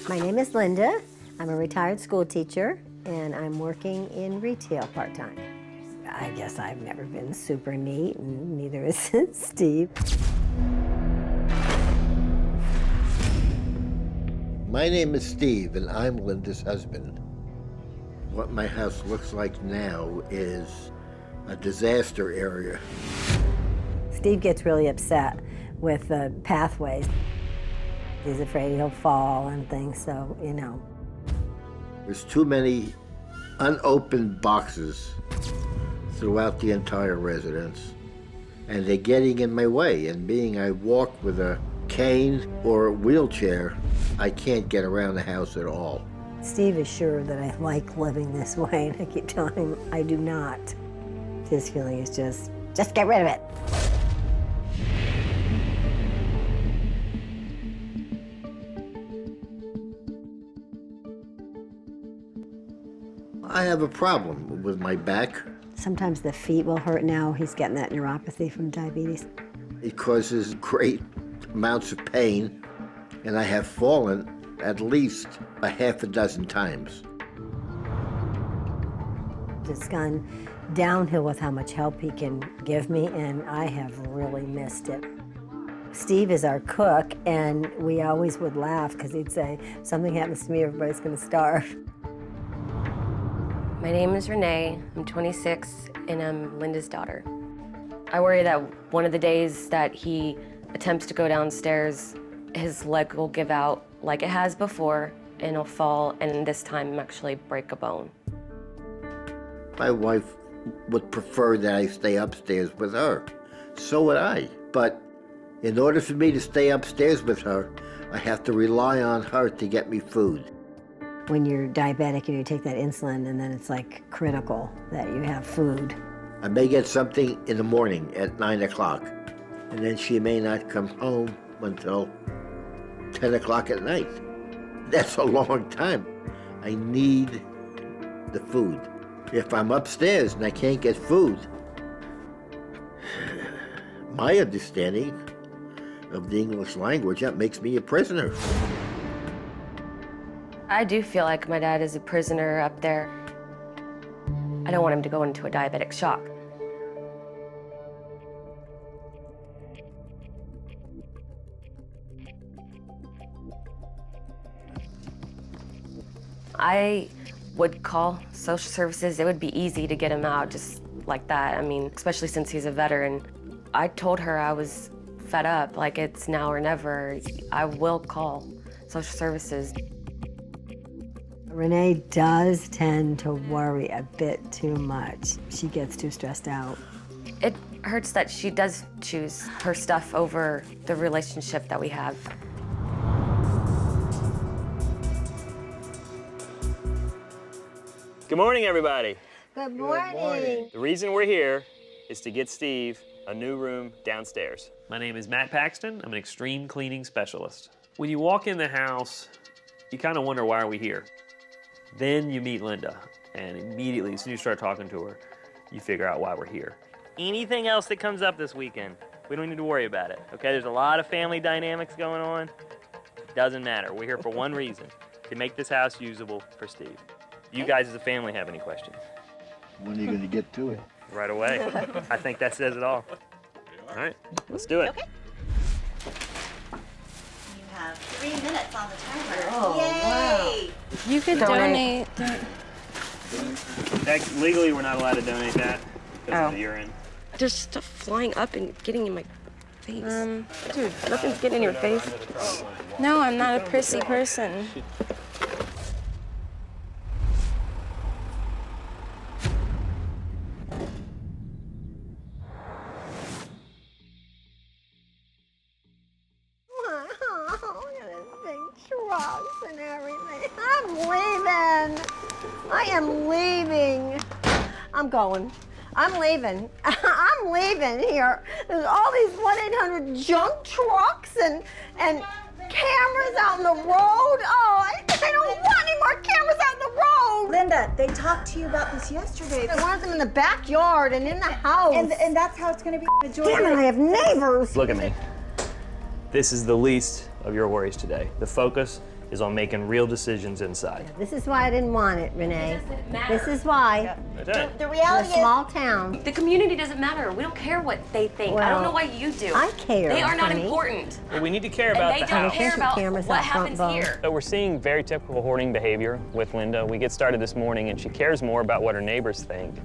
My name is Linda. I'm a retired school teacher, and I'm working in retail part-time. I guess I've never been super neat, and neither is Steve. My name is Steve, and I'm Linda's husband. What my house looks like now is a disaster area. Steve gets really upset with the pathways. He's afraid he'll fall and things, so, you know. There's too many unopened boxes throughout the entire residence, and they're getting in my way. And being I walk with a cane or a wheelchair, I can't get around the house at all. Steve is sure that I like living this way, and I keep telling him I do not. His feeling is just get rid of it. I have a problem with my back. Sometimes the feet will hurt now. He's getting that neuropathy from diabetes. It causes great amounts of pain, and I have fallen at least a half a dozen times. It's gone downhill with how much help he can give me, and I have really missed it. Steve is our cook, and we always would laugh because he'd say, if something happens to me, everybody's going to starve. My name is Renee, I'm 26, and I'm Linda's daughter. I worry that one of the days that he attempts to go downstairs, his leg will give out like it has before, and he'll fall, and this time actually break a bone. My wife would prefer that I stay upstairs with her. So would I. But in order for me to stay upstairs with her, I have to rely on her to get me food. When you're diabetic and you take that insulin, and then it's like critical that you have food. I may get something in the morning at 9 o'clock, and then she may not come home until 10 o'clock at night. That's a long time. I need the food. If I'm upstairs and I can't get food, my understanding of the English language, that makes me a prisoner. I do feel like my dad is a prisoner up there. I don't want him to go into a diabetic shock. I would call social services. It would be easy to get him out just like that. I mean, especially since he's a veteran. I told her I was fed up, like it's now or never. I will call social services. Renee does tend to worry a bit too much. She gets too stressed out. It hurts that she does choose her stuff over the relationship that we have. Good morning, everybody. Good morning. The reason we're here is to get Steve a new room downstairs. My name is Matt Paxton. I'm an extreme cleaning specialist. When you walk in the house, you kind of wonder, why are we here? Then you meet Linda, and immediately, as soon as you start talking to her, you figure out why we're here. Anything else that comes up this weekend, we don't need to worry about it, okay? There's a lot of family dynamics going on. Doesn't matter. We're here for one reason, to make this house usable for Steve. Do you guys as a family have any questions? When are you going to get to it? Right away. I think that says it all. All right, let's do it. Okay. You have 3 minutes on the timer. Oh, yay! wow. You could donate. Legally, we're not allowed to donate that because of the urine. There's stuff flying up and getting in my face. Dude, nothing's getting in your face. No, I'm not a prissy person. And everything. I'm leaving. I am leaving. I'm going. I'm leaving. I'm leaving here. There's all these 1-800 junk trucks and cameras out on the road. Oh, I don't want any more cameras out on the road. Linda, they talked to you about this yesterday. I want them in the backyard and in the house. And that's how it's going to be. Damn it, I have neighbors. Look at me. This is the least of your worries today. The focus is on making real decisions inside. This is why I didn't want it, Renee. It doesn't matter. This is why. That's right. The We're reality a is, small town. The community doesn't matter. We don't care what they think. I don't Well, know why you do. I care, They are not honey. important. Well, we need to care And about they the don't house. care about Cameras what out front, happens Bo. here. So we're seeing very typical hoarding behavior with Linda. We get started this morning and she cares more about what her neighbors think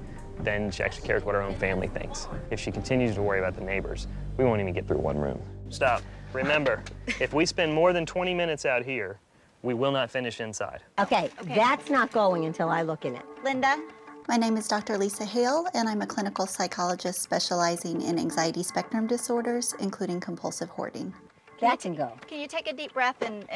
than she actually cares what her own family thinks. If she continues to worry about the neighbors, we won't even get through one room. Stop. Remember, if we spend more than 20 minutes out here, we will not finish inside. Okay, that's not going until I look in it. Linda, My name is Dr. Lisa Hale, and I'm a clinical psychologist specializing in anxiety spectrum disorders, including compulsive hoarding. That can go. can you take a deep breath and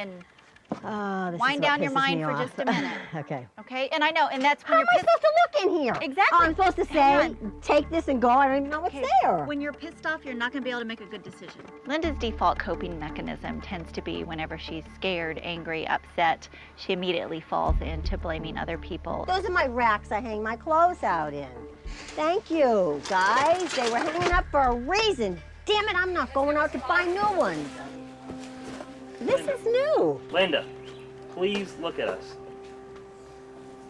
Oh, this is wind what down your pisses mind me for off. just a minute? Okay. Okay, and I know, and that's when How am you're I pissed. supposed to look in here? Exactly. Oh, I'm supposed to Hang say, take this and go. I don't even know what's there. When you're pissed off, you're not going to be able to make a good decision. Linda's default coping mechanism tends to be whenever she's scared, angry, upset, she immediately falls into blaming other people. Those are my racks I hang my clothes out in. Thank you, guys. They were hanging up for a reason. Damn it, I'm not going out to buy new ones. This is new. Linda, please look at us.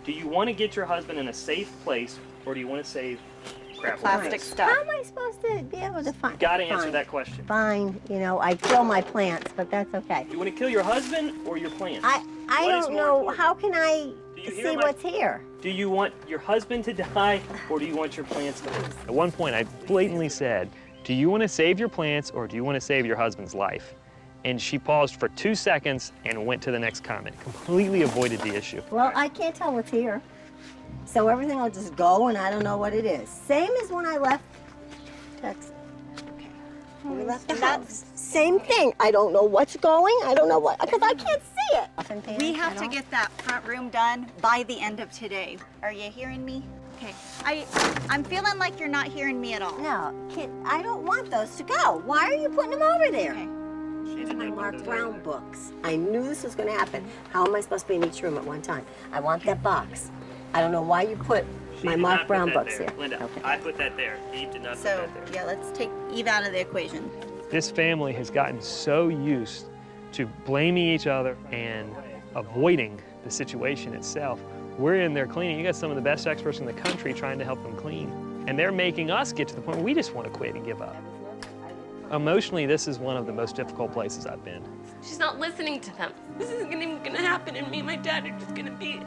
Do you want to get your husband in a safe place, or do you want to save crap? Plastic stuff. How am I supposed to be able to find? Got to answer Fine. that question. Fine, you know, I kill my plants, but that's okay. Do you want to kill your husband or your plants? I What is don't more know. important? How can I Do you hear see my- what's here? Do you want your husband to die, or do you want your plants to live? At one point, I blatantly said, do you want to save your plants, or do you want to save your husband's life? And she paused for 2 seconds and went to the next comment. Completely avoided the issue. Well, I can't tell what's here. So everything will just go and I don't know what it is. Same as when I left Texas. When we left the house. Same thing. I don't know what's going. I don't know what, because I can't see it. We have to get that front room done by the end of today. Are you hearing me? Okay. I'm feeling like you're not hearing me at all. No, I don't want those to go. Why are you putting them over there? Okay. She These are my didn't Mark put those Brown over. books. I knew this was going to happen. How am I supposed to be in each room at one time? I want that box. I don't know why you put She my did Mark not put Brown that books there. here. Linda, Okay. I put that there. Eve did not put So, that there. yeah, let's take Eve out of the equation. This family has gotten so used to blaming each other and avoiding the situation itself. We're in there cleaning. You got some of the best experts in the country trying to help them clean. And they're making us get to the point where we just want to quit and give up. Emotionally, this is one of the most difficult places I've been. She's not listening to them. This isn't even gonna happen, and me and my dad are just gonna be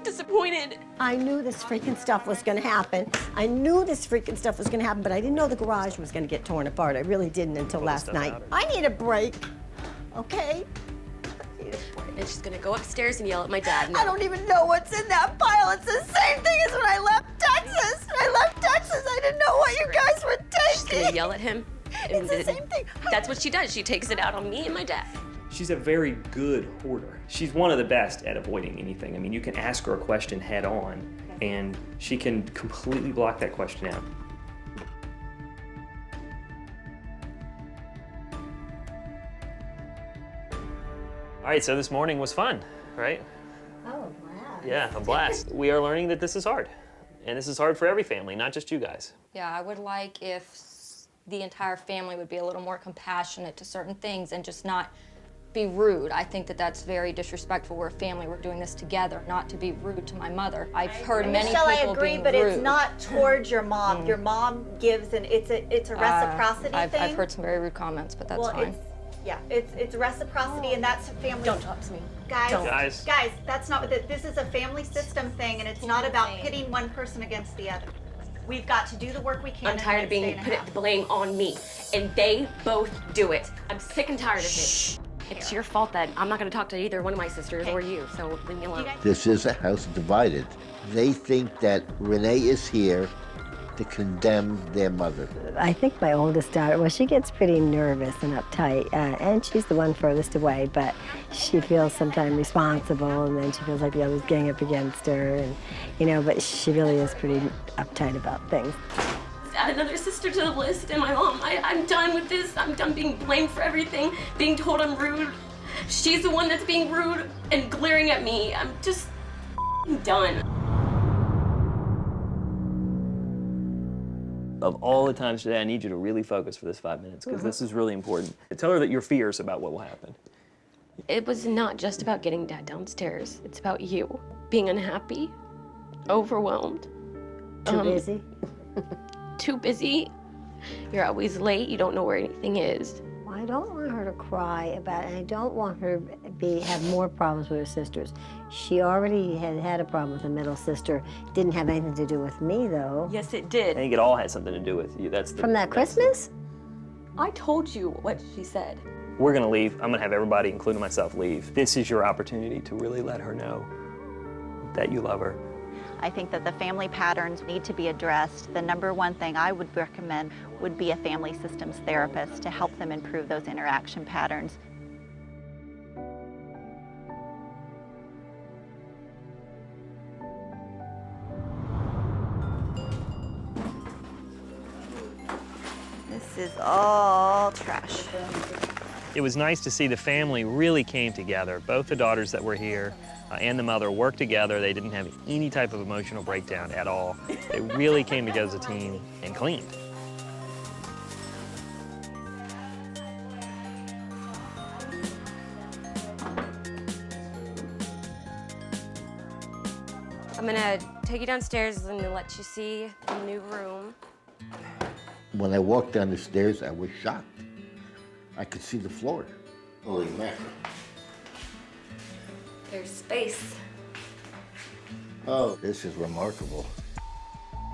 disappointed. I knew this freaking stuff was going to happen. I knew this freaking stuff was going to happen, but I didn't know the garage was going to get torn apart. I really didn't until Pull the last stuff night. out. I need a break, okay? And she's gonna go upstairs and yell at my dad. I don't even know what's in that pile. It's the same thing as when I left Texas. When I left Texas, I didn't know what you guys were She's gonna taking. yell at him. It's the same thing. That's what she does. She takes it out on me and my dad. She's a very good hoarder. She's one of the best at avoiding anything. I mean, you can ask her a question head on, and she can completely block that question out. All right, so this morning was fun, right? Oh, wow. Yeah, a blast. We are learning that this is hard, and this is hard for every family, not just you guys. Yeah, I would like if the entire family would be a little more compassionate to certain things and just not be rude. I think that that's very disrespectful. We're a family. We're doing this together, not to be rude to my mother. I've heard many Michelle, people I agree, being but rude. it's not towards your mom. Your mom gives, and it's a reciprocity I've thing. heard some very rude comments, but that's well, fine. it's reciprocity, and that's a family. Don't talk to me. Guys, Don't. guys, that's not what this is. A family system thing, and it's not about pitting one person against the other. We've got to do the work we can. I'm in the tired of next being day and a put half. the blame on me, and they both do it. I'm sick and tired of it. It's your fault that I'm not going to talk to either one of my sisters or you, so leave me alone. This is a house divided. They think that Renee is here to condemn their mother. I think my oldest daughter, well, she gets pretty nervous and uptight, and she's the one furthest away, but she feels sometimes responsible, and then she feels like the others gang up against her, and, you know, but she really is pretty uptight about things. Add another sister to the list, and my mom. I'm done with this. I'm done being blamed for everything, being told I'm rude. She's the one that's being rude and glaring at me. I'm just done. Of all the times today, I need you to really focus for this 5 minutes, because this is really important. Tell her that your fears about what will happen. It was not just about getting Dad downstairs. It's about you being unhappy, overwhelmed. Too busy? Too busy. You're always late. You don't know where anything is. Well, I don't want her to cry about it. I don't want her to have more problems with her sisters. She already had a problem with the middle sister. Didn't have anything to do with me, though. Yes, it did. I think it all had something to do with you. From that Christmas? I told you what she said. We're gonna leave. I'm gonna have everybody, including myself, leave. This is your opportunity to really let her know that you love her. I think that the family patterns need to be addressed. The number one thing I would recommend would be a family systems therapist to help them improve those interaction patterns. This is all trash. It was nice to see the family really came together. Both the daughters that were here and the mother worked together. They didn't have any type of emotional breakdown at all. They really came together as a team and cleaned. I'm gonna take you downstairs and let you see the new room. When I walked down the stairs, I was shocked. I could see the floor. Holy mackerel. There's space. Oh, this is remarkable.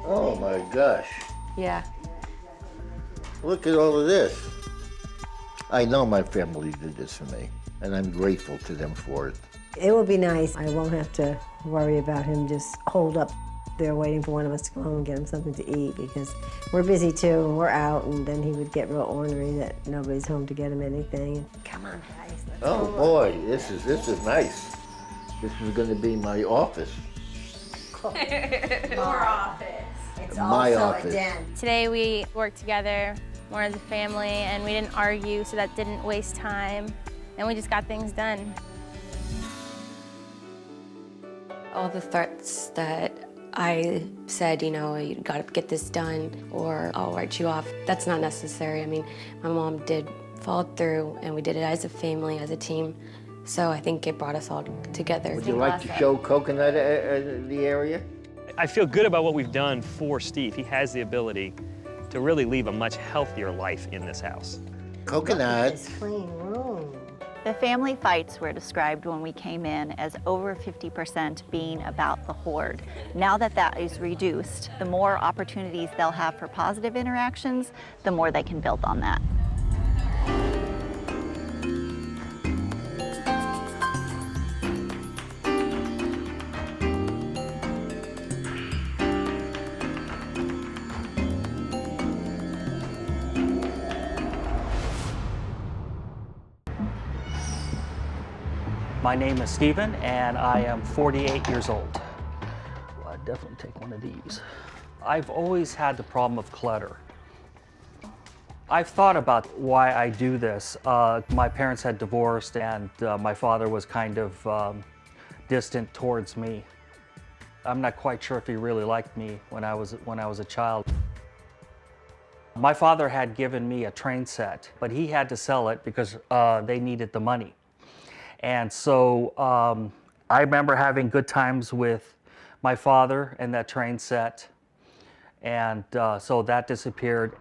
Oh my gosh. Yeah. Look at all of this. I know my family did this for me, and I'm grateful to them for it. It would be nice. I won't have to worry about him just holed up there waiting for one of us to come home and get him something to eat, because we're busy too and we're out, and then he would get real ornery that nobody's home to get him anything. Come on, guys. Let's Oh go. boy, this is nice. This is going to be my office. Your office. It's My also office. a den. Today we worked together more as a family, and we didn't argue, so that didn't waste time. And we just got things done. All the threats that I said, you know, you gotta get this done or I'll write you off, that's not necessary. I mean, my mom did follow through and we did it as a family, as a team. So I think it brought us all together. Would you like to show Coconut the area? I feel good about what we've done for Steve. He has the ability to really leave a much healthier life in this house. Coconut. This clean room. The family fights were described when we came in as over 50% being about the hoard. Now that that is reduced, the more opportunities they'll have for positive interactions, the more they can build on that. My name is Stephen, and I am 48 years old. Well, I'd definitely take one of these. I've always had the problem of clutter. I've thought about why I do this. My parents had divorced, and my father was kind of distant towards me. I'm not quite sure if he really liked me when I was a child. My father had given me a train set, but he had to sell it because they needed the money. And so I remember having good times with my father and that train set, and so that disappeared.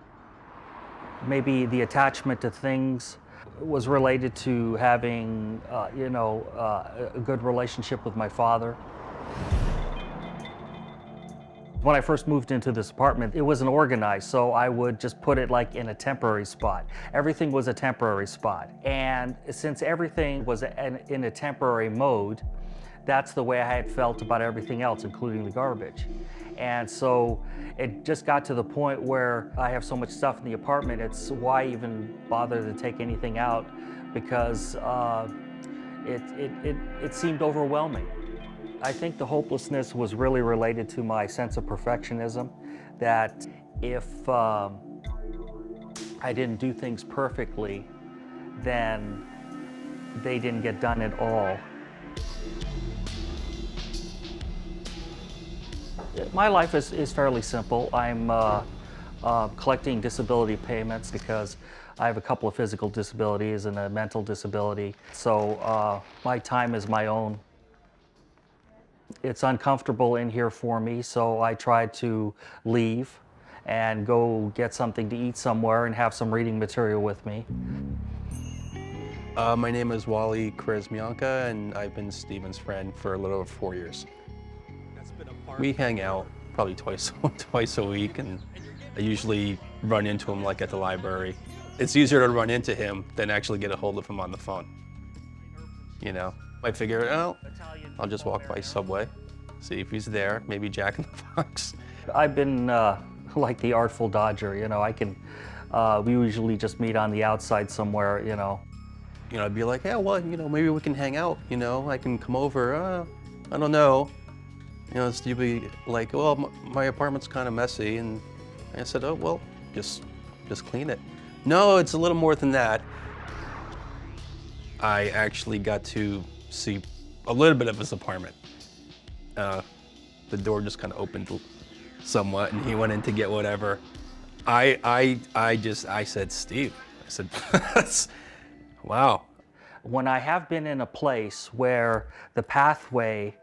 Maybe the attachment to things was related to having, a good relationship with my father. When I first moved into this apartment, it wasn't organized, so I would just put it like in a temporary spot. Everything was a temporary spot. And since everything was in a temporary mode, that's the way I had felt about everything else, including the garbage. And so it just got to the point where I have so much stuff in the apartment, it's why even bother to take anything out, because it seemed overwhelming. I think the hopelessness was really related to my sense of perfectionism, that if I didn't do things perfectly, then they didn't get done at all. My life is fairly simple. I'm collecting disability payments because I have a couple of physical disabilities and a mental disability, so my time is my own. It's uncomfortable in here for me, so I try to leave and go get something to eat somewhere and have some reading material with me. My name is Wally Krasmianka, and I've been Steven's friend for a little over 4 years. We hang out probably twice a week, and I usually run into him like at the library. It's easier to run into him than actually get a hold of him on the phone. You know, I figure, oh, I'll just walk by Subway, see if he's there, maybe Jack in the Box. I've been like the Artful Dodger, you know, we usually just meet on the outside somewhere, you know. You know, I'd be like, yeah, well, you know, maybe we can hang out, you know, I can come over, I don't know. You know, Steve would be like, well, my apartment's kind of messy, and I said, oh, well, just clean it. No, it's a little more than that. I actually got to see a little bit of his apartment. The door just kind of opened somewhat, and he went in to get whatever. I said, Steve, I said, wow. When I have been in a place where the pathway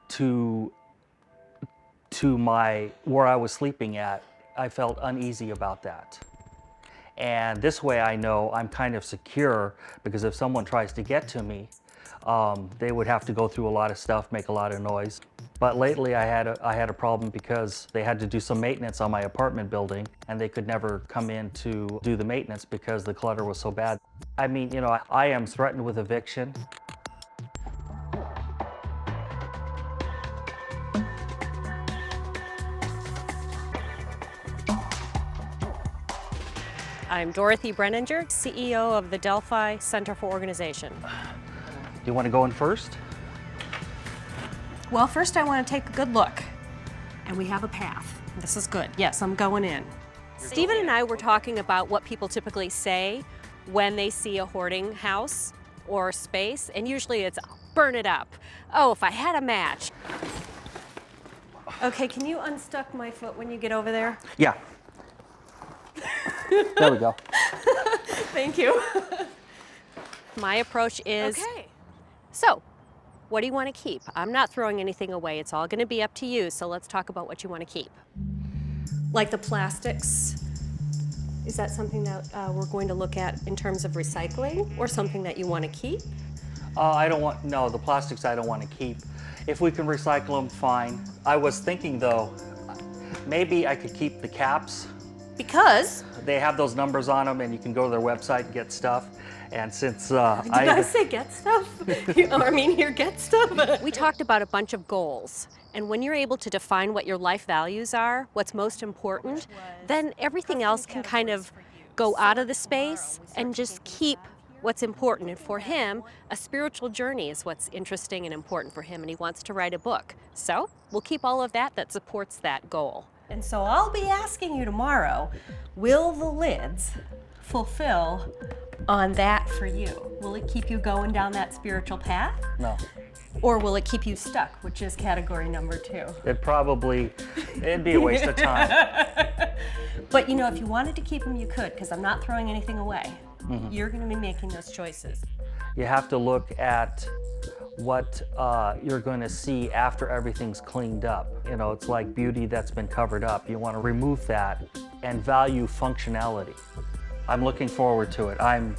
to where I was sleeping at, I felt uneasy about that. And this way I know I'm kind of secure, because if someone tries to get to me, they would have to go through a lot of stuff, make a lot of noise. But lately I had a problem because they had to do some maintenance on my apartment building, and they could never come in to do the maintenance because the clutter was so bad. I mean, you know, I am threatened with eviction. I'm Dorothy Brenninger, CEO of the Delphi Center for Organization. Do you want to go in first? Well, first I want to take a good look. And we have a path. This is good. Yes, I'm going in. Stephen and I were talking about what people typically say when they see a hoarding house or space, and usually it's, burn it up. Oh, if I had a match. Okay, can you unstuck my foot when you get over there? Yeah. There we go. Thank you. My approach is, okay, so what do you want to keep? I'm not throwing anything away. It's all going to be up to you, so let's talk about what you want to keep. Like the plastics, is that something that we're going to look at in terms of recycling, or something that you want to keep? No, the plastics I don't want to keep. If we can recycle them, fine. I was thinking though, maybe I could keep the caps. Because? They have those numbers on them, and you can go to their website and get stuff. And since Did I say get stuff? I mean, here, get stuff. We talked about a bunch of goals. And when you're able to define what your life values are, what's most important, then everything else can kind of go out of the space and just keep what's important. And for him, a spiritual journey is what's interesting and important for him, and he wants to write a book. So we'll keep all of that supports that goal. And so I'll be asking you tomorrow, will the lids fulfill on that for you? Will it keep you going down that spiritual path? No. Or will it keep you stuck, which is category number 2? It'd be a waste of time. But you know, if you wanted to keep them, you could, because I'm not throwing anything away. Mm-hmm. You're going to be making those choices. You have to look at what you're going to see after everything's cleaned up. You know, it's like beauty that's been covered up. You want to remove that and value functionality. I'm looking forward to it. I'm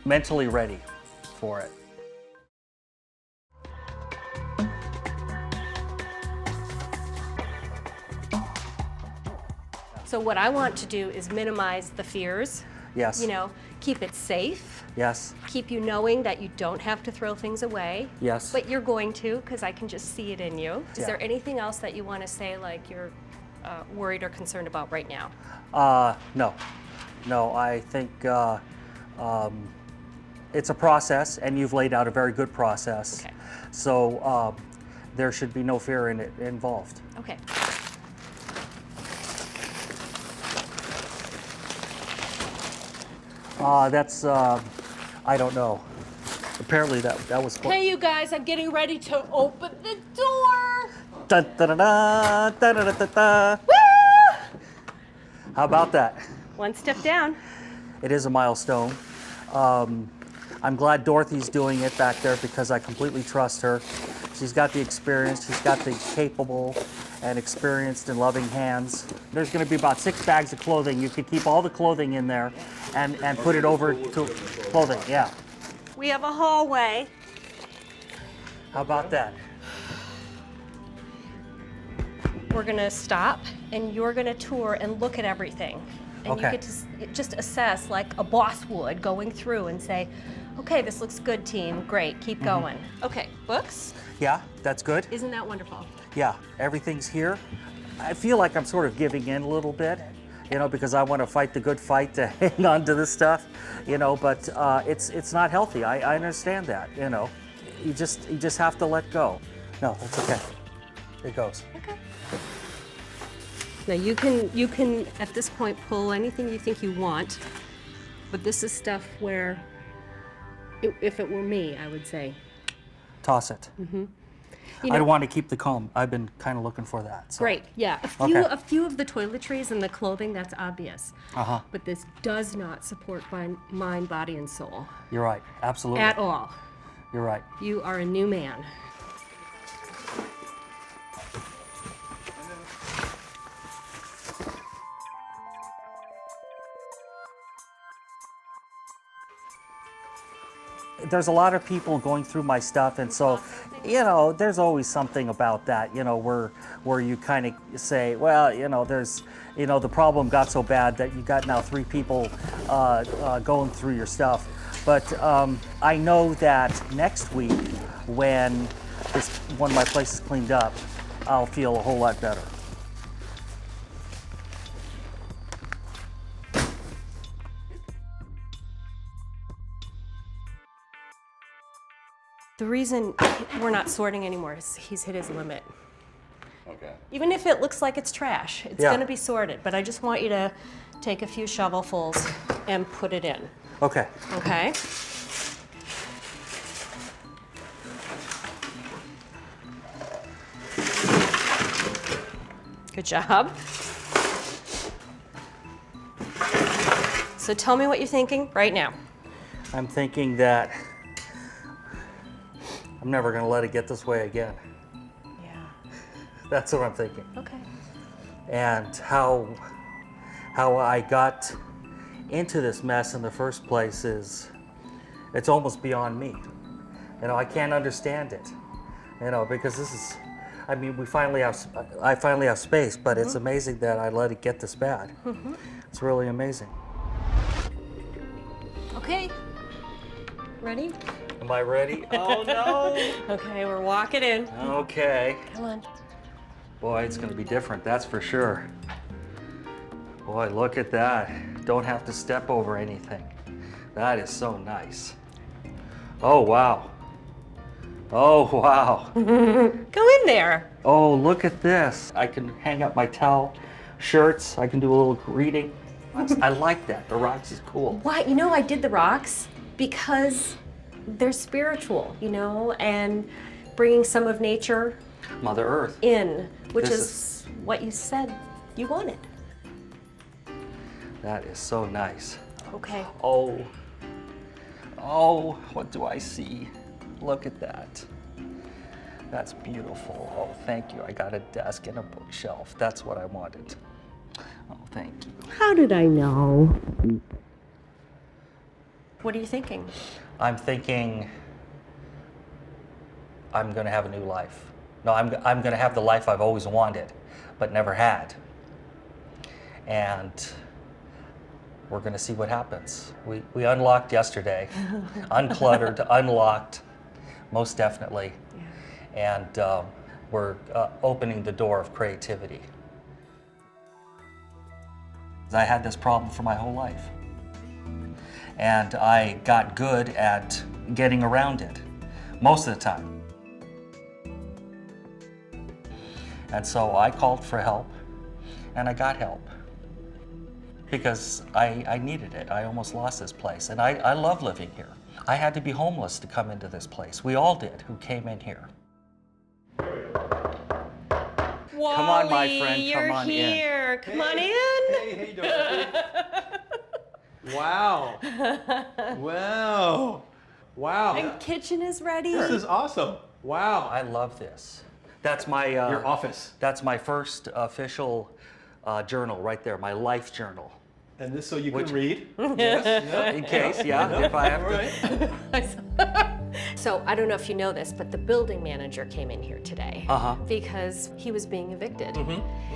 mentally ready for it. So what I want to do is minimize the fears. Yes. You know, keep it safe. Yes. Keep you knowing that you don't have to throw things away. Yes. But you're going to, because I can just see it in you. Is Yeah. there anything else that you want to say, like you're worried or concerned about right now? No. No, I think it's a process, and you've laid out a very good process. Okay. So there should be no fear in it involved. Okay. That's, I don't know. Apparently that was fun. Hey, you guys, I'm getting ready to open the door. Dun, da, da, da, da, da, da, da, da. Woo! How about that? One step down. It is a milestone. I'm glad Dorothy's doing it back there because I completely trust her. She's got the experience, she's got the capable and experienced and loving hands. There's going to be about 6 bags of clothing. You could keep all the clothing in there and put it over to clothing, yeah. We have a hallway. How about that? We're gonna stop and you're gonna tour and look at everything. And Okay. you get to just assess like a boss would, going through and say, okay, this looks good, team, great, keep going. Okay, books, Yeah, that's good. isn't that wonderful? Yeah, everything's here. I feel like I'm sort of giving in a little bit, you know, because I want to fight the good fight to hang on to this stuff, you know, but it's not healthy. I understand that, you know. You just have to let go. No, that's okay. It goes. Okay. Now you can at this point pull anything you think you want, but this is stuff where, if it were me, I would say. Toss it. You I know, want to keep the comb. I've been kind of looking for that. So. great, yeah. A few of the toiletries and the clothing, that's obvious. Uh-huh. But this does not support mind, body, and soul. You're right. Absolutely. At all. You're right. You are a new man. There's a lot of people going through my stuff, and so, you know, there's always something about that, you know, where you kind of say, well, you know, there's, you know, the problem got so bad that you got now 3 people going through your stuff. But I know that next week, when my place is cleaned up, I'll feel a whole lot better. The reason we're not sorting anymore is he's hit his limit. Okay. Even if it looks like it's trash, it's Yeah. going to be sorted. But I just want you to take a few shovelfuls and put it in. Okay. Okay? Good job. So tell me what you're thinking right now. I'm thinking that I'm never going to let it get this way again. Yeah. That's what I'm thinking. Okay. And how I got into this mess in the first place it's almost beyond me. You know, I can't understand it. You know, because this is, I mean, I finally have space, but it's amazing that I let it get this bad. It's really amazing. Okay. Ready? Am I ready? Oh no! Okay, we're walking in. Okay. Come on. Boy, it's gonna be different, that's for sure. Boy, look at that. Don't have to step over anything. That is so nice. Oh, wow. Oh, wow. Go in there. Oh, look at this. I can hang up my towel, shirts. I can do a little reading. I like that. The rocks is cool. Why? You know, I did the rocks because they're spiritual, you know, and bringing some of nature Mother Earth. in, which This is what you said you wanted. That is so nice. Okay. Oh, what do I see? Look at that. That's beautiful. Oh, thank you. I got a desk and a bookshelf. That's what I wanted. Oh, thank you. How did I know? What are you thinking? I'm thinking I'm going to have a new life. No, I'm going to have the life I've always wanted, but never had. And we're going to see what happens. We unlocked yesterday, uncluttered, unlocked, most definitely. Yeah. And we're opening the door of creativity. I had this problem for my whole life. And I got good at getting around it, most of the time. And so I called for help, and I got help. Because I needed it. I almost lost this place, and I love living here. I had to be homeless to come into this place. We all did who came in here. Wally, Come on, my friend, you're come on in. here. Come on in. Hey, Dorothy. Wow. Wow. Wow. And kitchen is ready. This is awesome. Wow. I love this. That's my Your office. That's my first official journal right there, my life journal. And this so you can read? Yes. Yeah. In case, yeah, if I have to. So I don't know if you know this, but the building manager came in here today because he was being evicted.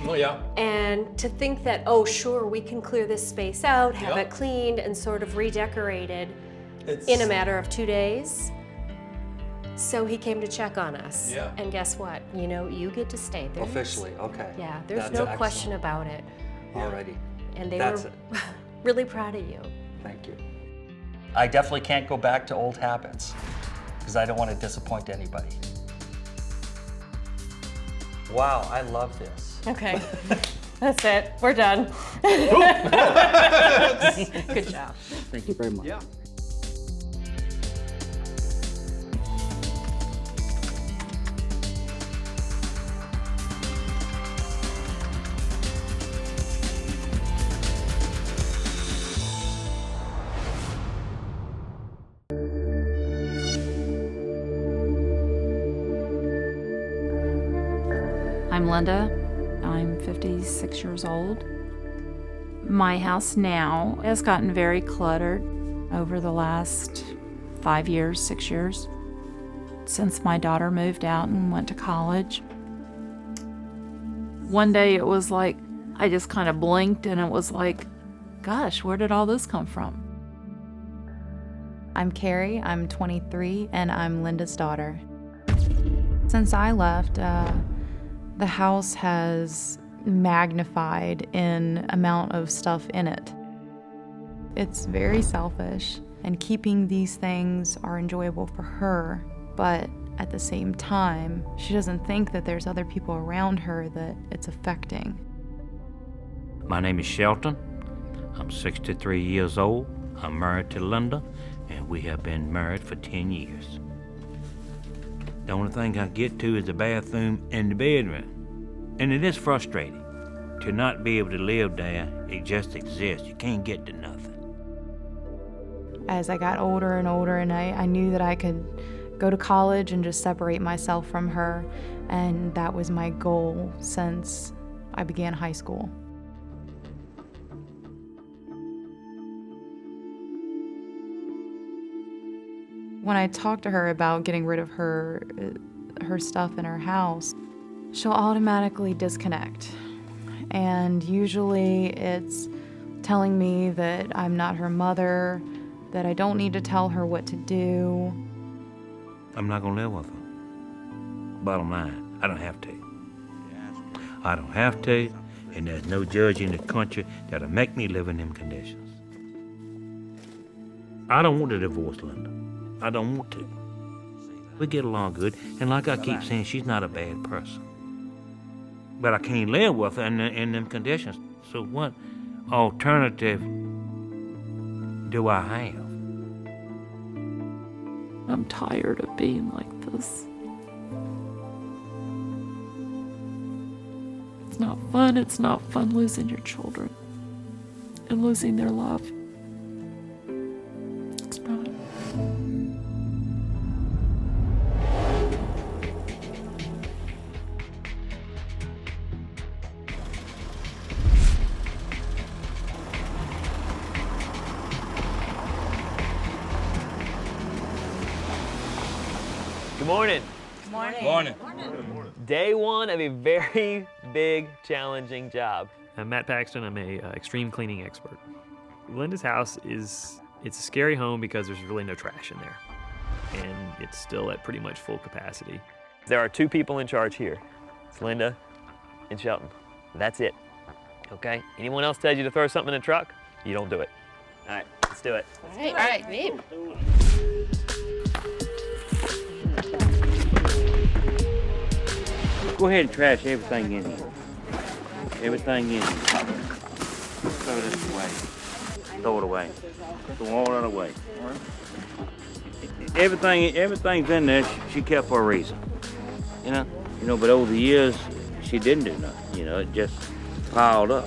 Oh, yeah. And to think that, oh, sure, we can clear this space out, have it cleaned and sort of redecorated in a matter of 2 days. So he came to check on us. Yeah. And guess what? You know, you get to stay. Officially, okay. Yeah, there's That's no excellent. question about it. Alrighty. And they That's were it. really proud of you. Thank you. I definitely can't go back to old habits because I don't want to disappoint anybody. Wow, I love this. Okay. That's it. We're done. Good job. Thank you very much. Yeah. I'm Linda. I'm 56 years old. My house now has gotten very cluttered over the last 5 years, 6 years, since my daughter moved out and went to college. One day it was like, I just kind of blinked and it was like, gosh, where did all this come from? I'm Carrie, I'm 23, and I'm Linda's daughter. Since I left, the house has magnified in amount of stuff in it. It's very selfish, and keeping these things are enjoyable for her, but at the same time, she doesn't think that there's other people around her that it's affecting. My name is Shelton. I'm 63 years old. I'm married to Linda, and we have been married for 10 years. The only thing I get to is the bathroom and the bedroom. And it is frustrating to not be able to live there. It just exists. You can't get to nothing. As I got older and older, and I knew that I could go to college and just separate myself from her, and that was my goal since I began high school. When I talk to her about getting rid of her stuff in her house, she'll automatically disconnect. And usually it's telling me that I'm not her mother, that I don't need to tell her what to do. I'm not gonna live with her. Bottom line, I don't have to. I don't have to, and there's no judge in the country that'll make me live in them conditions. I don't want to divorce Linda. I don't want to. We get along good, and like I keep saying, she's not a bad person. But I can't live with her in them conditions. So what alternative do I have? I'm tired of being like this. It's not fun. It's not fun losing your children and losing their love. It's not. Good morning. Morning. Day one of a very big, challenging job. I'm Matt Paxton. I'm a extreme cleaning expert. Linda's house it's a scary home because there's really no trash in there, and it's still at pretty much full capacity. There are two people in charge here. It's Linda and Shelton. That's it. Okay? Anyone else tells you to throw something in the truck, you don't do it. All right, let's do it. All right, babe. Go ahead and trash everything in here. Everything in here. Throw this away. Throw it away. Throw all that away. Everything's in there. She kept for a reason. You know. But over the years, she didn't do nothing, you know, it just piled up.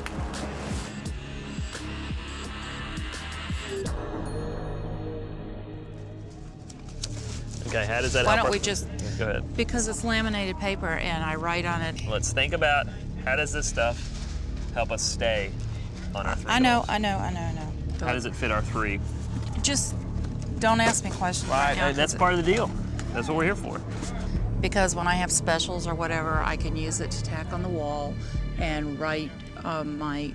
Okay, how does that Why help? don't we just, Go ahead. because it's laminated paper and I write on it. Let's think about how does this stuff help us stay on our 3 I know. goals? How does it fit our 3? Just don't ask me questions right now. That's part of the deal. That's what we're here for. Because when I have specials or whatever, I can use it to tack on the wall and write my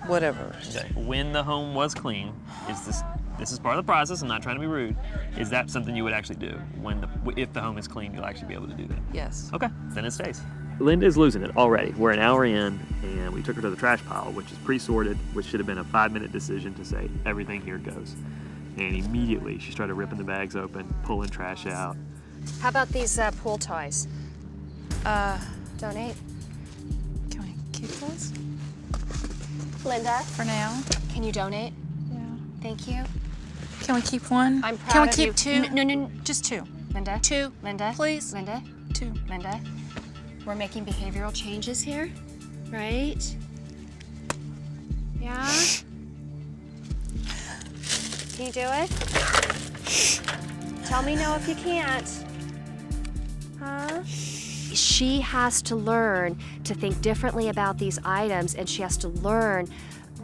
whatever. Okay. When the home was clean, this is part of the process. I'm not trying to be rude. Is that something you would actually do? If the home is clean, you'll actually be able to do that? Yes. Okay, then it stays. Linda is losing it already. We're an hour in, and we took her to the trash pile, which is pre-sorted, which should have been a 5-minute decision to say everything here goes. And immediately she started ripping the bags open, pulling trash out. How about these pool toys? Donate. Can we keep those? Linda? For now. Can you donate? Yeah. Thank you. Can we keep one? I'm proud Can we of keep you. 2? No. Just 2. Linda? 2. Linda? Please. Linda? 2. Linda? We're making behavioral changes here, right? Yeah? Can you do it? Tell me no if you can't. Huh? She has to learn to think differently about these items, and she has to learn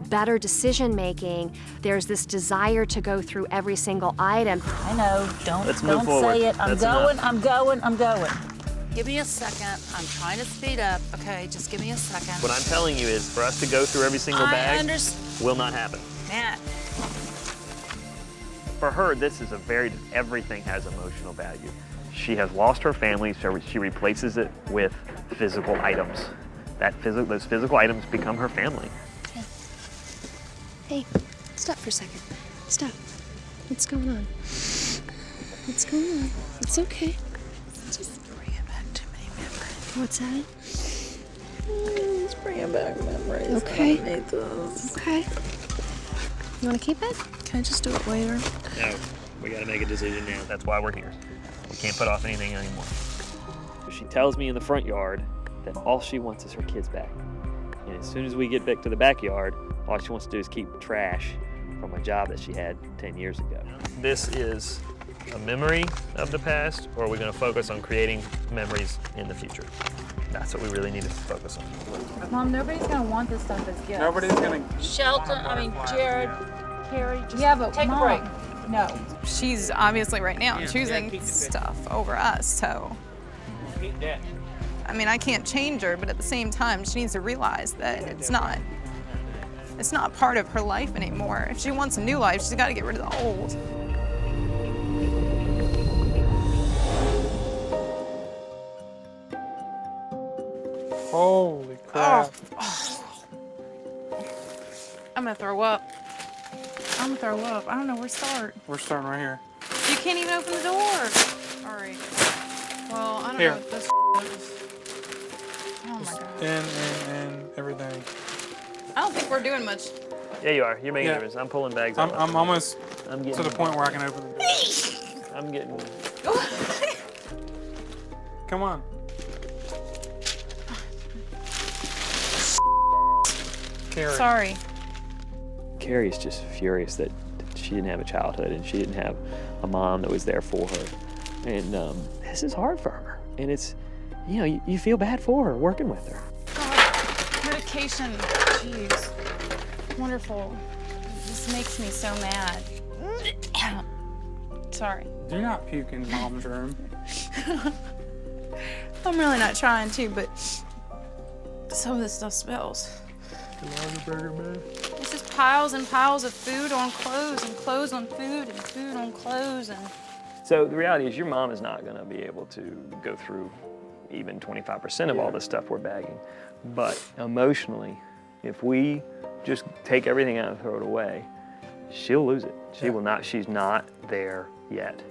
better decision making. There's this desire to go through every single item. I know. Don't say it. I'm That's going. enough. I'm going. Give me a second. I'm trying to speed up. Okay, just give me a second. What I'm telling you is for us to go through every single bag will not happen. Matt. For her, this is everything has emotional value. She has lost her family, so she replaces it with physical items. Those physical items become her family. Hey, stop for a second. Stop. What's going on? What's going on? It's okay. Just bringing back too many memories. What's that? It's bringing back memories. Okay. I don't need those. Okay. You want to keep it? Can I just do it later? No, we gotta make a decision now. That's why we're here. We can't put off anything anymore. She tells me in the front yard that all she wants is her kids back. And as soon as we get back to the backyard, all she wants to do is keep trash from a job that she had 10 years ago. This is a memory of the past, or are we gonna focus on creating memories in the future? That's what we really need to focus on. Mom, nobody's gonna want this stuff as gifts. Nobody's gonna. Shelton, Jared, Carrie, just Yeah, but take Mom, a break. No. She's obviously right now choosing stuff over us, so. I mean, I can't change her, but at the same time, she needs to realize that it's not part of her life anymore. If she wants a new life, she's got to get rid of the old. Holy crap. I'm gonna throw up. I'm gonna throw up. I don't know where to start. We're starting right here. You can't even open the door. All right. Well, I don't Here. know what this is. Oh my God. And everything. I don't think we're doing much. Yeah, you are. You're making Yeah. difference. I'm pulling bags I'm, out. I'm almost I'm to getting, the point where I can open the door. I'm getting. Come on. Carrie. Sorry. Carrie's just furious that she didn't have a childhood and she didn't have a mom that was there for her. And this is hard for her. And it's, you feel bad for her working with her. God, medication. Jeez. Wonderful. This makes me so mad. Sorry. Do not puke in Mom's room. I'm really not trying to, but some of this stuff smells. It's just piles and piles of food on clothes and clothes on food and food on clothes and. So the reality is your mom is not gonna be able to go through even 25% of all this stuff we're bagging. But emotionally, if we just take everything out and throw it away, she'll lose it. She will not, she's not there yet.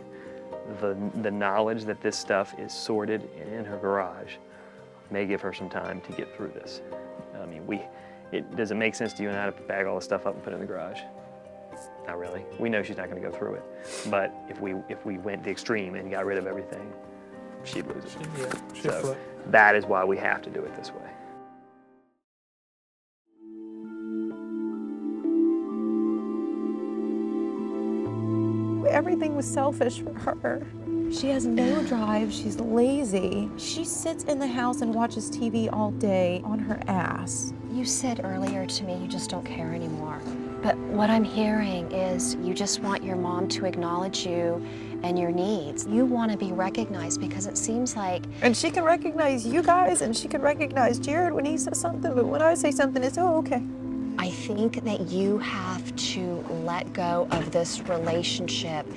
The knowledge that this stuff is sorted in her garage may give her some time to get through this. I mean, does it make sense to you and I to bag all this stuff up and put it in the garage? Not really. We know she's not gonna go through it. But if we went the extreme and got rid of everything, she'd lose it. Yeah, she'd So flip. that is why we have to do it this way. Everything was selfish for her. She has no drive, she's lazy. She sits in the house and watches TV all day on her ass. You said earlier to me you just don't care anymore. But what I'm hearing is you just want your mom to acknowledge you and your needs. You want to be recognized because it seems like... And she can recognize you guys and she can recognize Jared when he says something, but when I say something, it's, oh, okay. I think that you have to let go of this relationship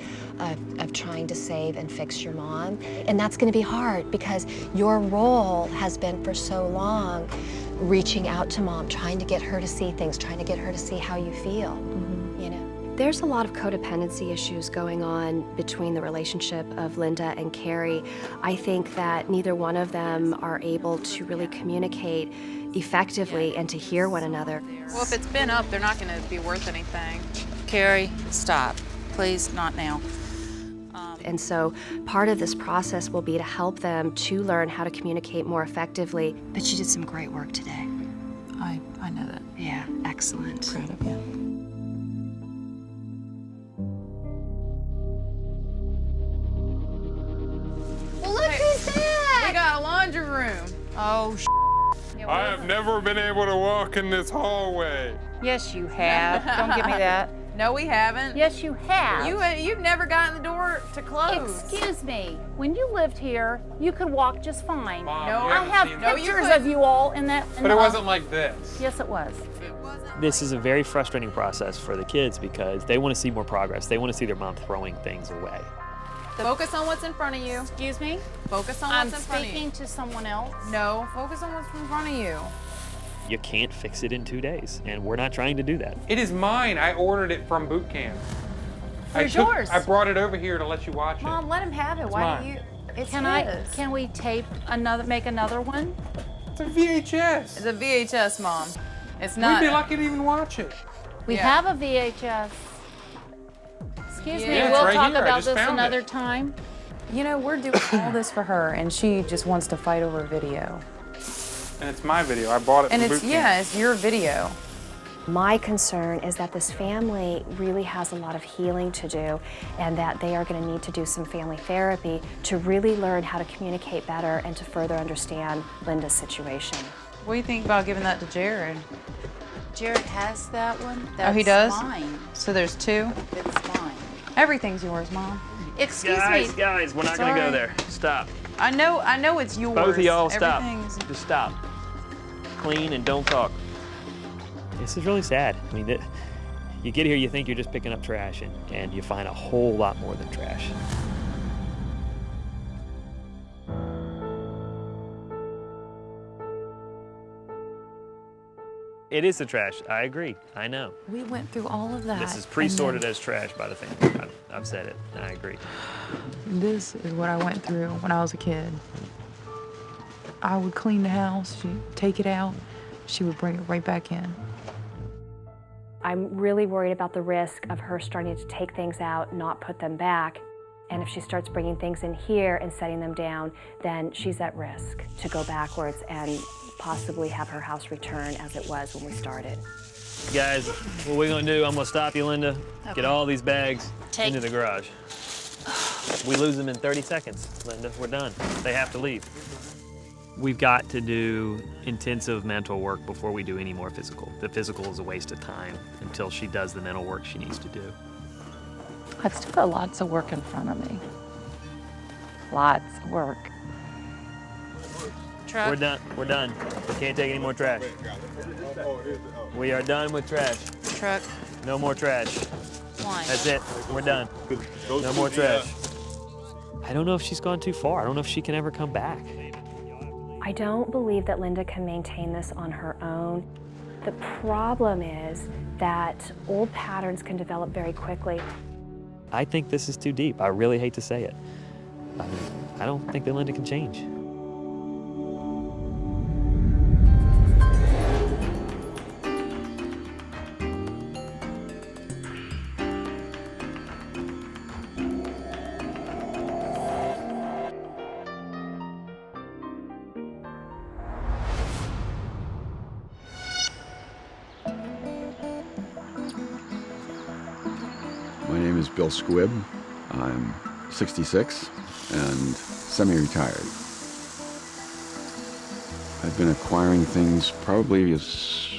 of trying to save and fix your mom. And that's going to be hard because your role has been for so long reaching out to mom, trying to get her to see things, trying to get her to see how you feel, you know. There's a lot of codependency issues going on between the relationship of Linda and Carrie. I think that neither one of them are able to really communicate effectively and to hear one another. Well, if it's been up, they're not going to be worth anything. Carrie, stop. Please, not now. And so part of this process will be to help them to learn how to communicate more effectively. But you did some great work today. I know that. Yeah, excellent. Proud of you. Well, look who's back! We got a laundry room. Oh, I have never been able to walk in this hallway. Yes, you have. Don't give me that. No, we haven't. Yes, you have. You've never gotten the door to close. Excuse me. When you lived here, you could walk just fine. Mom, No, you I haven't have seen pictures this. of you all in that. But it wasn't like this. Yes, it was. This is a very frustrating process for the kids because they want to see more progress. They want to see their mom throwing things away. Focus on what's in front of you. Excuse me? Focus on I'm what's in front of you. speaking to someone else. No, focus on what's in front of you. You can't fix it in 2 days, and we're not trying to do that. It is mine. I ordered it from boot camp. Where's yours? I brought it over here to let you watch it. Mom, let him have it. It's Why do mine. you? It's Can we tape another, make another one? It's a VHS. It's a VHS, Mom. It's not. We'd be lucky to even watch it. We Yeah. have a VHS. Excuse me, Yeah, it's we'll right talk here. I about just this found another it. time. You know, we're doing all this for her, and she just wants to fight over video. And it's my video. I bought it And from it's, boot camp. yeah, it's your video. My concern is that this family really has a lot of healing to do and that they are going to need to do some family therapy to really learn how to communicate better and to further understand Linda's situation. What do you think about giving that to Jared? Jared has that one. Oh, he That's does? mine. So there's two? It's mine. Everything's yours, Mom. Excuse Guys, me. guys, we're not going to go there. Stop. I know it's yours. Both of y'all stop. Everything's... Just stop. Clean and don't talk. This is really sad. I mean, you get here, you think you're just picking up trash, and you find a whole lot more than trash. It is the trash. I agree. I know. We went through all of that. This is pre-sorted as trash by the family. I've said it. I agree. This is what I went through when I was a kid. I would clean the house, she'd take it out, she would bring it right back in. I'm really worried about the risk of her starting to take things out, not put them back. And if she starts bringing things in here and setting them down, then she's at risk to go backwards and possibly have her house return as it was when we started. Guys, what we're gonna do, I'm gonna stop you, Linda. Get all these bags into the garage. We lose them in 30 seconds, Linda. We're done. They have to leave. We've got to do intensive mental work before we do any more physical. The physical is a waste of time until she does the mental work she needs to do. I've still got lots of work in front of me. Lots of work. Truck. We're done. We're done. We can't take any more trash. We are done with trash. Truck. No more trash. One. That's it. We're done. No more trash. I don't know if she's gone too far. I don't know if she can ever come back. I don't believe that Linda can maintain this on her own. The problem is that old patterns can develop very quickly. I think this is too deep. I really hate to say it. I don't think that Linda can change. name is Bill Squibb. I'm 66 and semi-retired. I've been acquiring things probably as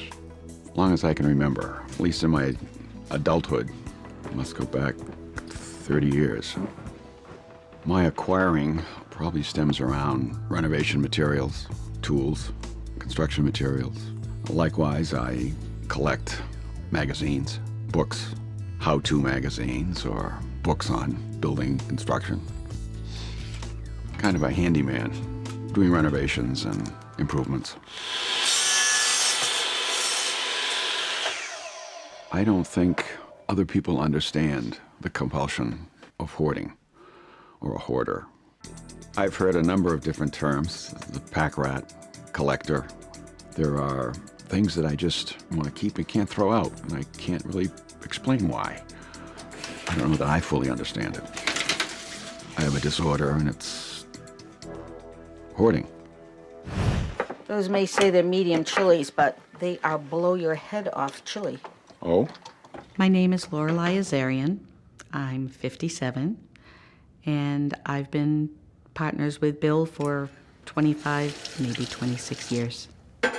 long as I can remember, at least in my adulthood. I must go back 30 years. My acquiring probably stems around renovation materials, tools, construction materials. Likewise, I collect magazines, books, how-to magazines, or books on building construction. Kind of a handyman, doing renovations and improvements. I don't think other people understand the compulsion of hoarding or a hoarder. I've heard a number of different terms, the pack rat, collector. There are things that I just want to keep and can't throw out, and I can't really explain why. I don't know that I fully understand it. I have a disorder, and it's hoarding. Those may say they're medium chilies, but they are blow your head off chili. Oh? My name is Lorelei Azarian. I'm 57, and I've been partners with Bill for 25, maybe 26 years.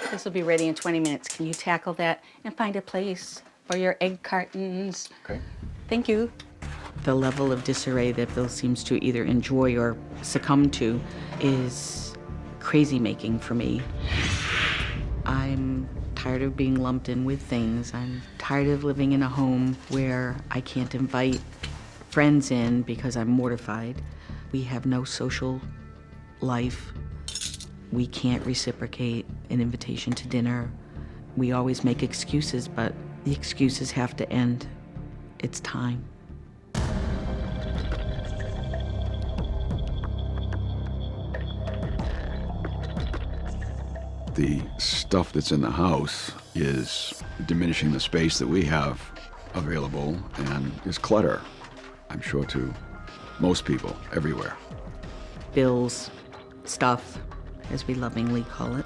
This will be ready in 20 minutes. Can you tackle that and find a place for your egg cartons? Okay. Thank you. The level of disarray that Bill seems to either enjoy or succumb to is crazy-making for me. I'm tired of being lumped in with things. I'm tired of living in a home where I can't invite friends in because I'm mortified. We have no social life. We can't reciprocate an invitation to dinner. We always make excuses, but the excuses have to end. It's time. The stuff that's in the house is diminishing the space that we have available and is clutter, I'm sure, to most people everywhere. Bill's stuff, as we lovingly call it.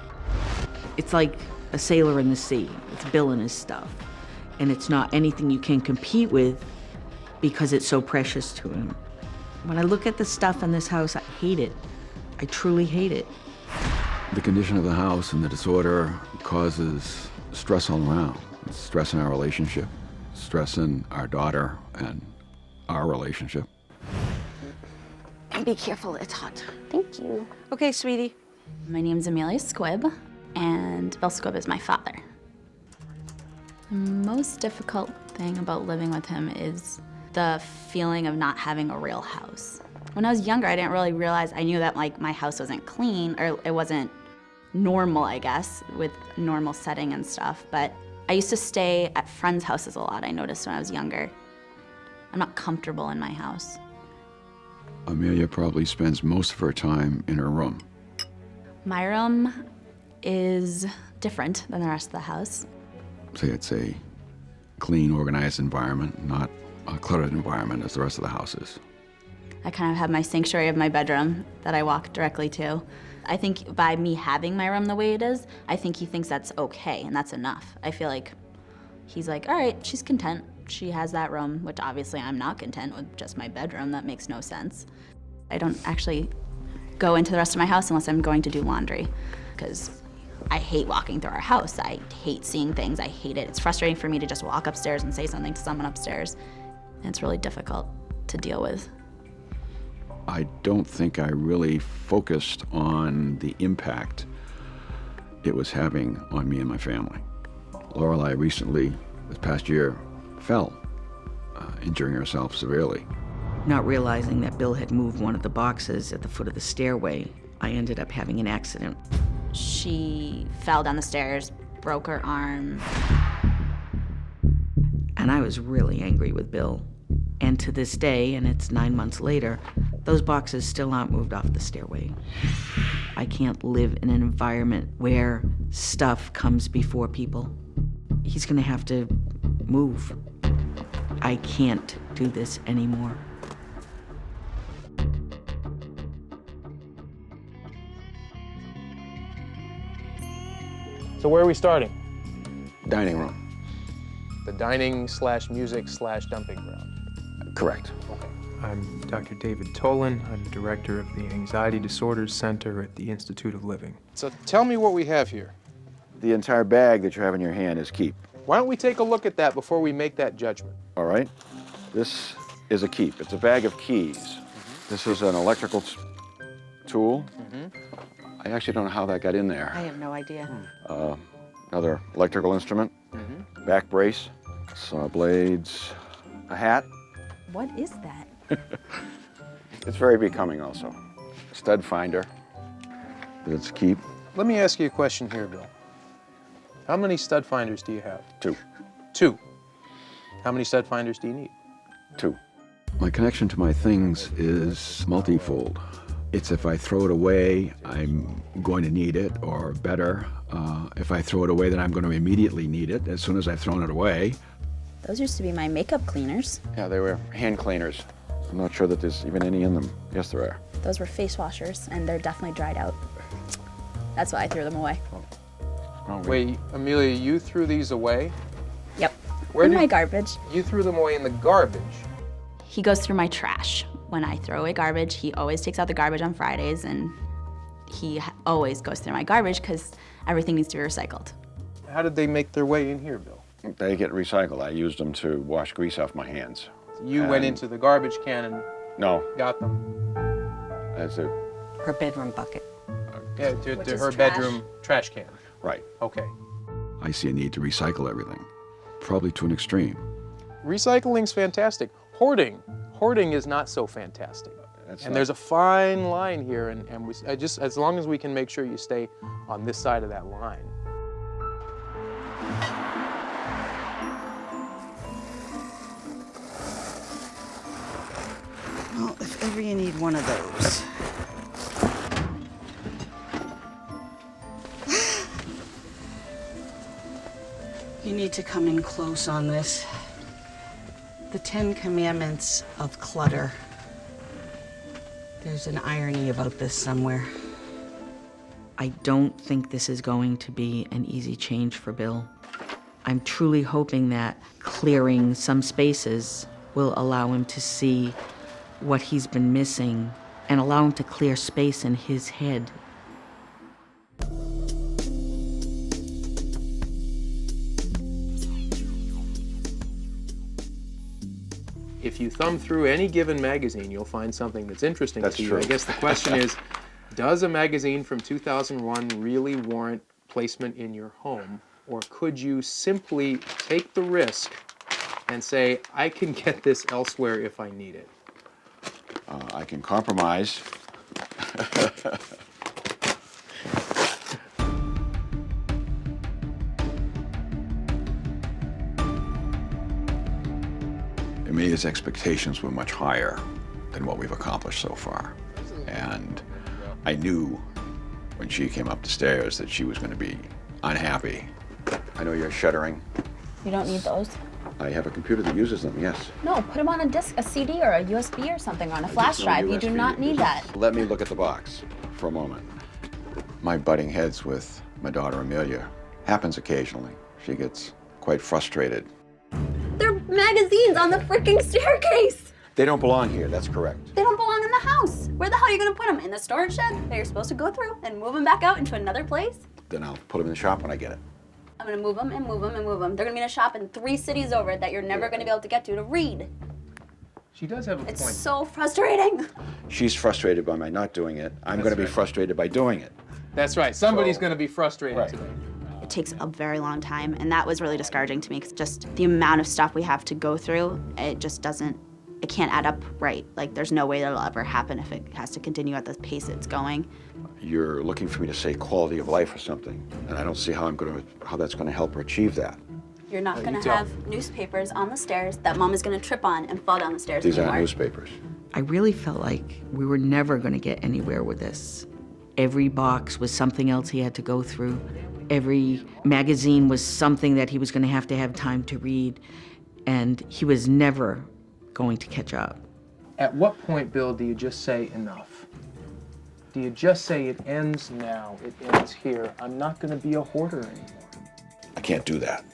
It's like a sailor in the sea. It's Bill and his stuff. And it's not anything you can compete with because it's so precious to him. When I look at the stuff in this house, I hate it. I truly hate it. The condition of the house and the disorder causes stress all around. It's stress in our relationship, stress in our daughter and our relationship. And be careful, it's hot. Thank you. Okay, sweetie. My name's Amelia Squibb, and Bill Squibb is my father. The most difficult thing about living with him is the feeling of not having a real house. When I was younger, I didn't really realize, I knew that like my house wasn't clean, or it wasn't normal, I guess, with normal setting and stuff, but I used to stay at friends' houses a lot, I noticed when I was younger. I'm not comfortable in my house. Amelia probably spends most of her time in her room. My room is different than the rest of the house. Say it's a clean, organized environment, not a cluttered environment as the rest of the house is. I kind of have my sanctuary of my bedroom that I walk directly to. I think by me having my room the way it is, I think he thinks that's okay and that's enough. I feel like he's like, all right, she's content. She has that room, which obviously I'm not content with just my bedroom. That makes no sense. I don't actually go into the rest of my house unless I'm going to do laundry, because I hate walking through our house. I hate seeing things. I hate it. It's frustrating for me to just walk upstairs and say something to someone upstairs. And it's really difficult to deal with. I don't think I really focused on the impact it was having on me and my family. Lorelei recently, this past year, fell, injuring herself severely. Not realizing that Bill had moved one of the boxes at the foot of the stairway, I ended up having an accident. She fell down the stairs, broke her arm. And I was really angry with Bill. And to this day, and it's 9 months later, those boxes still aren't moved off the stairway. I can't live in an environment where stuff comes before people. He's gonna have to move. I can't do this anymore. So where are we starting? Dining room. The dining/music/dumping ground. Correct. I'm Dr. David Tolan. I'm director of the Anxiety Disorders Center at the Institute of Living. So tell me what we have here. The entire bag that you have in your hand is keep. Why don't we take a look at that before we make that judgment? All right. This is a keep. It's a bag of keys. This is an electrical tool. I actually don't know how that got in there. I have no idea. Another electrical instrument, back brace, saw blades, a hat. What is that? It's very becoming also. Stud finder. It's keep. Let me ask you a question here, Bill. How many stud finders do you have? 2. 2. How many stud finders do you need? 2. My connection to my things is multifold. It's if I throw it away, I'm going to need it, or better, if I throw it away, then I'm going to immediately need it as soon as I've thrown it away. Those used to be my makeup cleaners. Yeah, they were hand cleaners. I'm not sure that there's even any in them. Yes, there are. Those were face washers, and they're definitely dried out. That's why I threw them away. Wait, Amelia, you threw these away? Yep. Where in did my garbage. You threw them away in the garbage? He goes through my trash. When I throw away garbage, he always takes out the garbage on Fridays, and he always goes through my garbage because everything needs to be recycled. How did they make their way in here, Bill? They get recycled. I used them to wash grease off my hands. You went into the garbage can and No, got them? that's it. Her bedroom bucket. Yeah, Which to is her trash. bedroom trash can. Right. Okay. I see a need to recycle everything, probably to an extreme. Recycling's fantastic. Hoarding is not so fantastic. And there's a fine line here, and just as long as we can make sure you stay on this side of that line. Well, if ever you need one of those. You need to come in close on this. The 10 Commandments of clutter. There's an irony about this somewhere. I don't think this is going to be an easy change for Bill. I'm truly hoping that clearing some spaces will allow him to see what he's been missing and allow him to clear space in his head. If you thumb through any given magazine, you'll find something that's interesting That's to you. true. I guess the question is, does a magazine from 2001 really warrant placement in your home? Or could you simply take the risk and say, I can get this elsewhere if I need it? I can compromise. Amelia's expectations were much higher than what we've accomplished so far. And I knew when she came up the stairs that she was going to be unhappy. I know you're shuddering. You don't need those. I have a computer that uses them, yes. No, put them on a disc, a CD or a USB or something, or on a flash No drive. You do USB. not need that. Let me look at the box for a moment. My butting heads with my daughter Amelia happens occasionally. She gets quite frustrated. They're magazines on the freaking staircase. They don't belong here, that's correct. They don't belong in the house. Where the hell are you gonna put them? In the storage shed that you're supposed to go through and move them back out into another place? Then I'll put them in the shop when I get it. I'm gonna move them and move them and move them. They're gonna be in a shop in 3 cities over that you're never gonna be able to get to read. She does have a It's point. so frustrating. She's frustrated by my not doing it. I'm going to be frustrated by doing it. That's right. Somebody's going to be frustrated today. It takes a very long time, and that was really discouraging to me, 'cause just the amount of stuff we have to go through, it just doesn't, it can't add up right. Like, there's no way that'll ever happen if it has to continue at the pace it's going. You're looking for me to say quality of life or something, and I don't see how that's going to help her achieve that. You're not No, gonna you don't. have newspapers on the stairs that mom is gonna trip on and fall down the stairs These anymore. aren't newspapers. I really felt like we were never going to get anywhere with this. Every box was something else he had to go through. Every magazine was something that he was going to have time to read, and he was never going to catch up. At what point, Bill, do you just say enough? Do you just say it ends now, it ends here? I'm not going to be a hoarder anymore. I can't do that.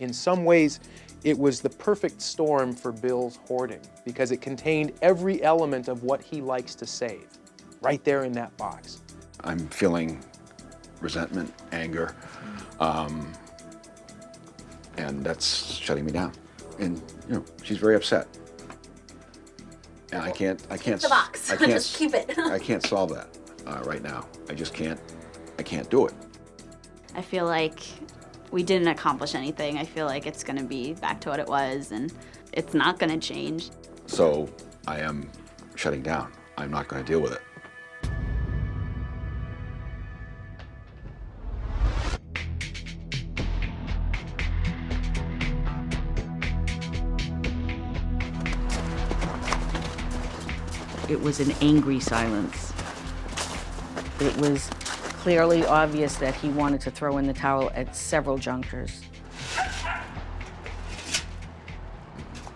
In some ways, It was the perfect storm for Bill's hoarding because it contained every element of what he likes to save, right there in that box. I'm feeling resentment, anger, and that's shutting me down. And you know, she's very upset. And I can't the box. Just keep it. I can't solve that right now. I just can't do it. I feel like we didn't accomplish anything. I feel like it's gonna be back to what it was, and it's not gonna change. So I am shutting down. I'm not going to deal with it. It was an angry silence. It was clearly obvious that he wanted to throw in the towel at several junctures.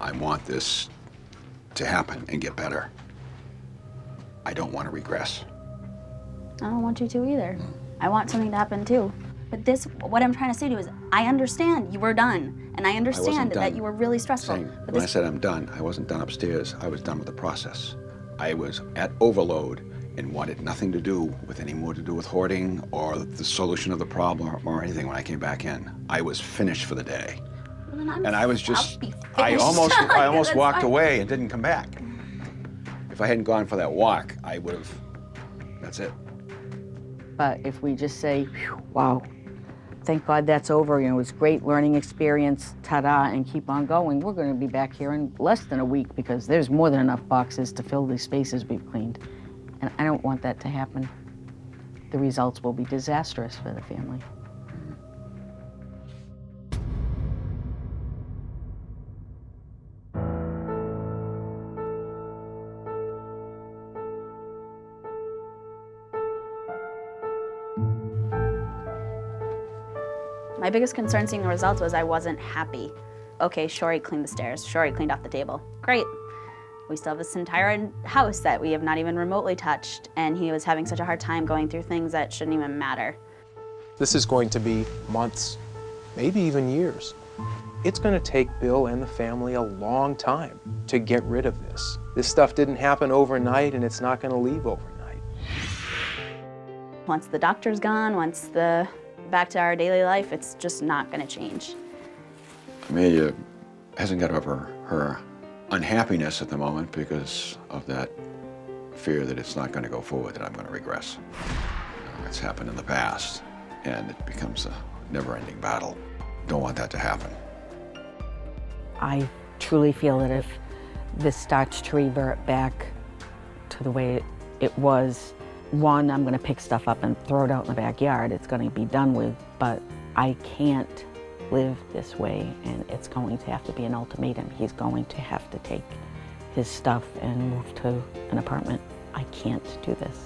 I want this to happen and get better. I don't want to regress. I don't want you to either. I want something to happen too. But this, what I'm trying to say to you is, I understand you were done, and I understand that you were really stressful. When I said I'm done, I wasn't done upstairs. I was done with the process. I was at overload and wanted nothing to do with any more to do with hoarding or the solution of the problem or anything when I came back in. I was finished for the day. And I was just, I almost walked away and didn't come back. If I hadn't gone for that walk, I would have, that's it. But if we just say, wow, thank God that's over, you know, it was a great learning experience, ta-da, and keep on going, we're going to be back here in less than a week because there's more than enough boxes to fill these spaces we've cleaned. And I don't want that to happen. The results will be disastrous for the family. My biggest concern seeing the results was I wasn't happy. Okay, sure, he cleaned the stairs. Sure, he cleaned off the table. Great. We still have this entire house that we have not even remotely touched, and he was having such a hard time going through things that shouldn't even matter. This is going to be months, maybe even years. It's going to take Bill and the family a long time to get rid of this. This stuff didn't happen overnight, and it's not going to leave overnight. Once the doctor's gone, once back to our daily life, it's just not going to change. Amelia hasn't got over her unhappiness at the moment because of that fear that it's not going to go forward, that I'm going to regress. It's happened in the past, and it becomes a never-ending battle. Don't want that to happen. I truly feel that if this starts to revert back to the way it was, one, I'm going to pick stuff up and throw it out in the backyard. It's going to be done with, but I can't live this way, and it's going to have to be an ultimatum. He's going to have to take his stuff and move to an apartment. I can't do this.